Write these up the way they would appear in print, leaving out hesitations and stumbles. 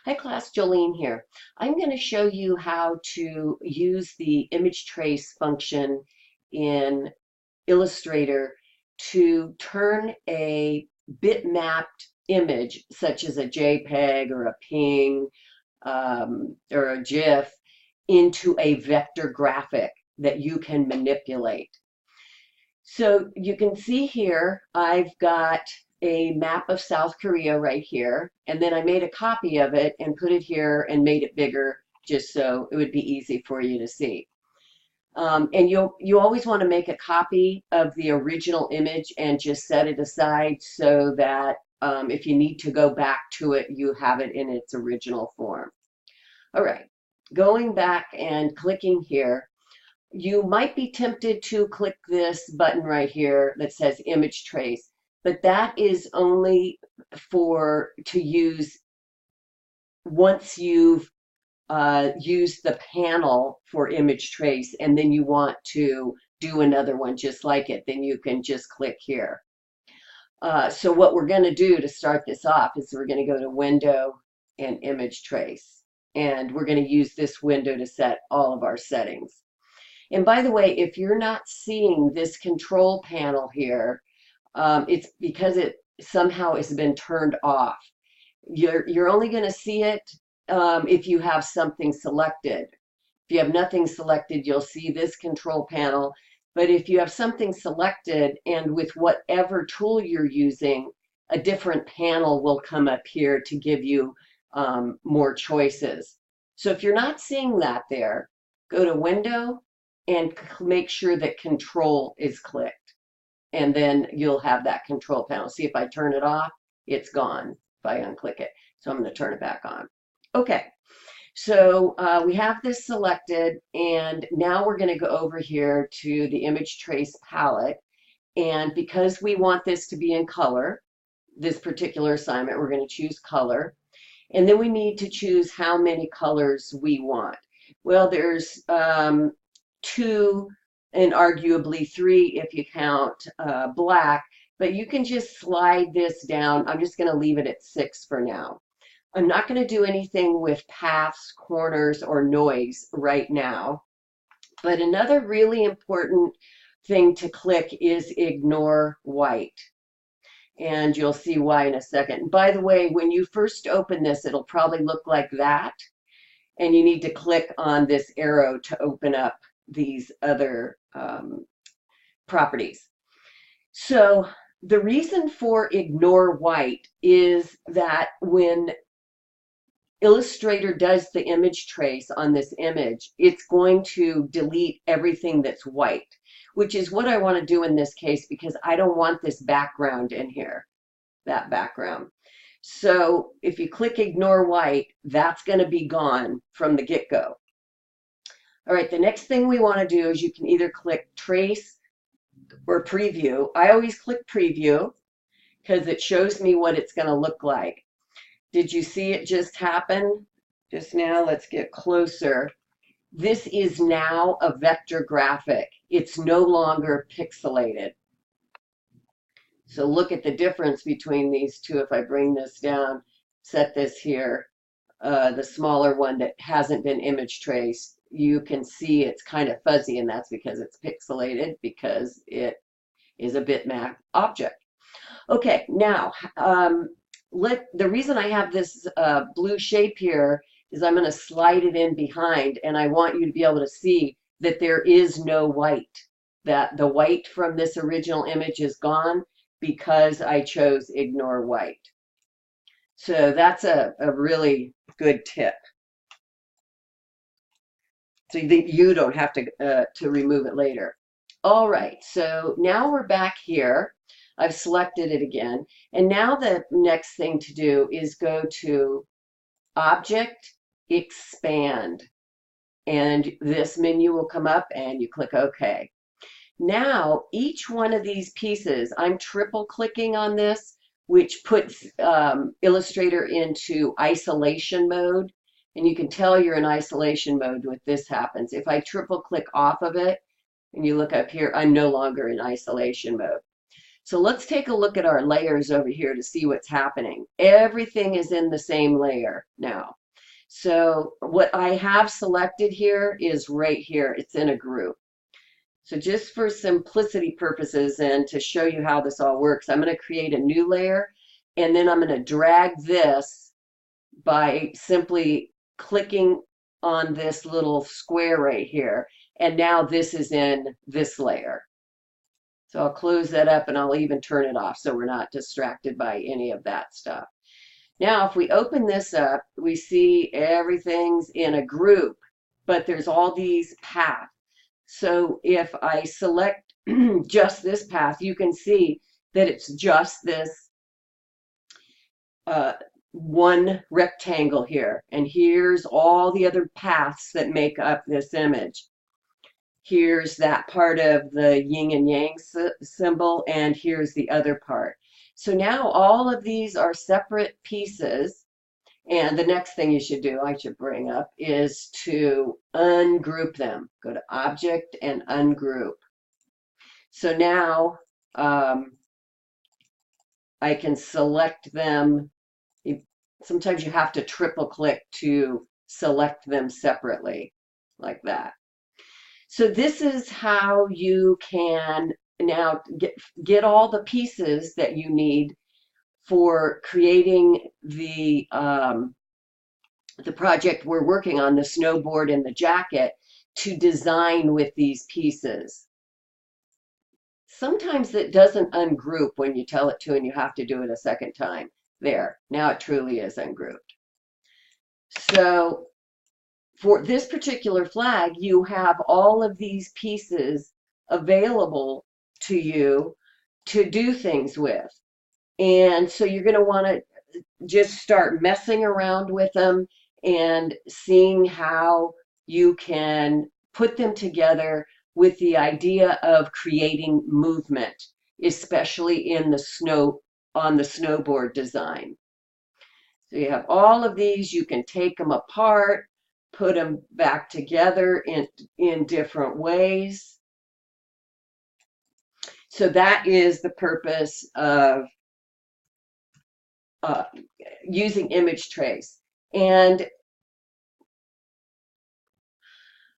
Hi class, Jolene here. I'm going to show you how to use the image trace function in Illustrator to turn a bitmapped image, such as a JPEG or a PNG or a GIF, into a vector graphic that you can manipulate. So you can see here, I've got a map of South Korea right here, and then I made a copy of it and put it here and made it bigger just so it would be easy for you to see. And you always want to make a copy of the original image and just set it aside so that if you need to go back to it, you have it in its original form. All right, going back and clicking here, you might be tempted to click this button right here that says image trace, but that is only to use once you've used the panel for image trace and then you want to do another one just like it, then you can just click here. So what we're going to do to start this off is we're going to go to Window and Image Trace, and we're going to use this window to set all of our settings. And by the way, if you're not seeing this control panel here, it's because it somehow has been turned off. You're only going to see it if you have something selected. If you have nothing selected, you'll see this control panel. But if you have something selected and with whatever tool you're using, a different panel will come up here to give you more choices. So if you're not seeing that there, go to Window and make sure that Control is clicked. And then you'll have that control panel. See, if I turn it off, it's gone if I unclick it. So I'm going to turn it back on. Okay, so we have this selected, and now we're going to go over here to the Image Trace palette. And because we want this to be in color, this particular assignment, we're going to choose color. And then we need to choose how many colors we want. Well, there's 2 and arguably 3 if you count black, but you can just slide this down. I'm just going to leave it at 6 for now. I'm not going to do anything with paths, corners, or noise right now. But another really important thing to click is Ignore White. And you'll see why in a second. By the way, when you first open this, it'll probably look like that. And you need to click on this arrow to open up these other properties. So the reason for Ignore White is that when Illustrator does the image trace on this image, it's going to delete everything that's white, which is what I want to do in this case because I don't want this background in here, that background. So if you click Ignore White, that's going to be gone from the get-go. All right, the next thing we want to do is you can either click Trace or Preview. I always click Preview because it shows me what it's going to look like. Did you see it just happen just now? Let's get closer. This is now a vector graphic. It's no longer pixelated. So look at the difference between these two. If I bring this down, set this here, the smaller one that hasn't been image traced, you can see it's kind of fuzzy, and that's because it's pixelated because it is a bitmap object. Okay, now the reason I have this blue shape here is I'm going to slide it in behind, and I want you to be able to see that there is no white, that the white from this original image is gone because I chose Ignore White. So that's a really good tip. So that you don't have to remove it later. All right, so now we're back here. I've selected it again. And now the next thing to do is go to Object, Expand. And this menu will come up and you click OK. Now, each one of these pieces, I'm triple clicking on this, which puts Illustrator into isolation mode. And you can tell you're in isolation mode when this happens. If I triple click off of it, and you look up here, I'm no longer in isolation mode. So let's take a look at our layers over here to see what's happening. Everything is in the same layer now. So what I have selected here is right here. It's in a group. So just for simplicity purposes and to show you how this all works, I'm going to create a new layer, and then I'm going to drag this by simply clicking on this little square right here. And now this is in this layer. So I'll close that up and I'll even turn it off so we're not distracted by any of that stuff. Now, if we open this up, we see everything's in a group, but there's all these paths. So if I select just this path, you can see that it's just this one rectangle here. And here's all the other paths that make up this image. Here's that part of the yin and yang symbol, and here's the other part. So now all of these are separate pieces. And the next thing you should do, I should bring up, is to ungroup them. Go to Object and Ungroup. So now I can select them. Sometimes you have to triple click to select them separately, like that. So this is how you can now get all the pieces that you need for creating the project we're working on, the snowboard and the jacket, to design with these pieces. Sometimes it doesn't ungroup when you tell it to, and you have to do it a second time. There, now it truly is ungrouped. So for this particular flag, you have all of these pieces available to you to do things with. And so you're going to want to just start messing around with them and seeing how you can put them together with the idea of creating movement, especially in the snow, on the snowboard design. So you have all of these. You can take them apart, put them back together in different ways. So that is the purpose of using image trace. And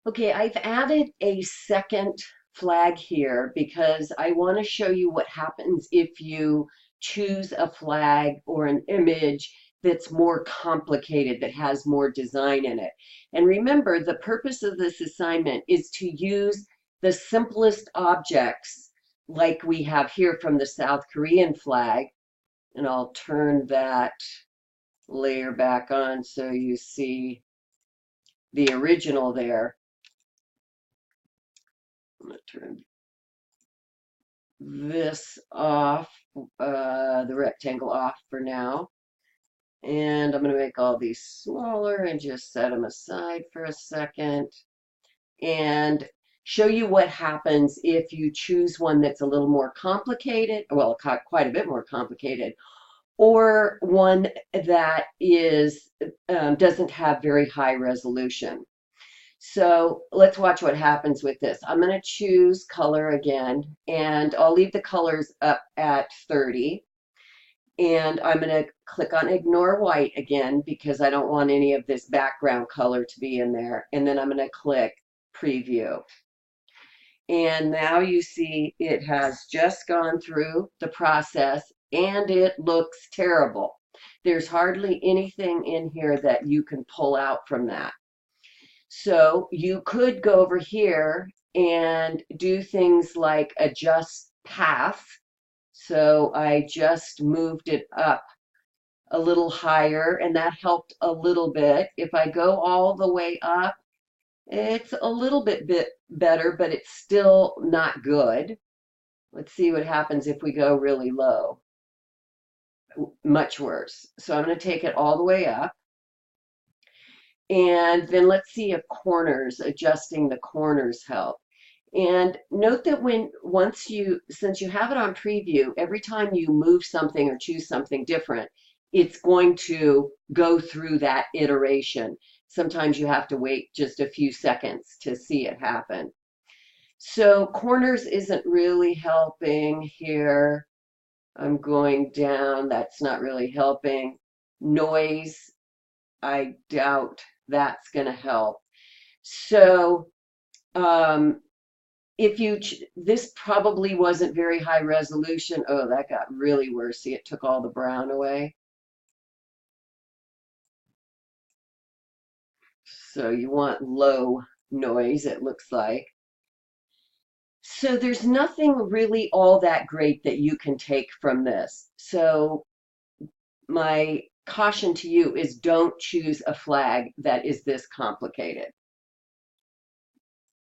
okay, I've added a second flag here because I want to show you what happens if you choose a flag or an image that's more complicated, that has more design in it. And remember, the purpose of this assignment is to use the simplest objects like we have here from the South Korean flag. And I'll turn that layer back on so you see the original there. I'm going to turn this off, the rectangle off for now. And I'm going to make all these smaller and just set them aside for a second and show you what happens if you choose one that's a little more complicated, well, quite a bit more complicated, or one that is doesn't have very high resolution. So let's watch what happens with this. I'm going to choose color again, and I'll leave the colors up at 30. And I'm going to click on Ignore White again because I don't want any of this background color to be in there. And then I'm going to click Preview. And now you see it has just gone through the process and it looks terrible. There's hardly anything in here that you can pull out from that. So you could go over here and do things like adjust path. So I just moved it up a little higher, and that helped a little bit. If I go all the way up, it's a little bit better, but it's still not good. Let's see what happens if we go really low. Much worse. So I'm going to take it all the way up. And then let's see if corners, adjusting the corners help. And note that since you have it on preview, every time you move something or choose something different, it's going to go through that iteration. Sometimes you have to wait just a few seconds to see it happen. So corners isn't really helping here. I'm going down. That's not really helping. Noise, I doubt that's going to help. So if you, this probably wasn't very high resolution. Oh, that got really worse. See, it took all the brown away. So you want low noise, it looks like. So there's nothing really all that great that you can take from this. So my caution to you is don't choose a flag that is this complicated.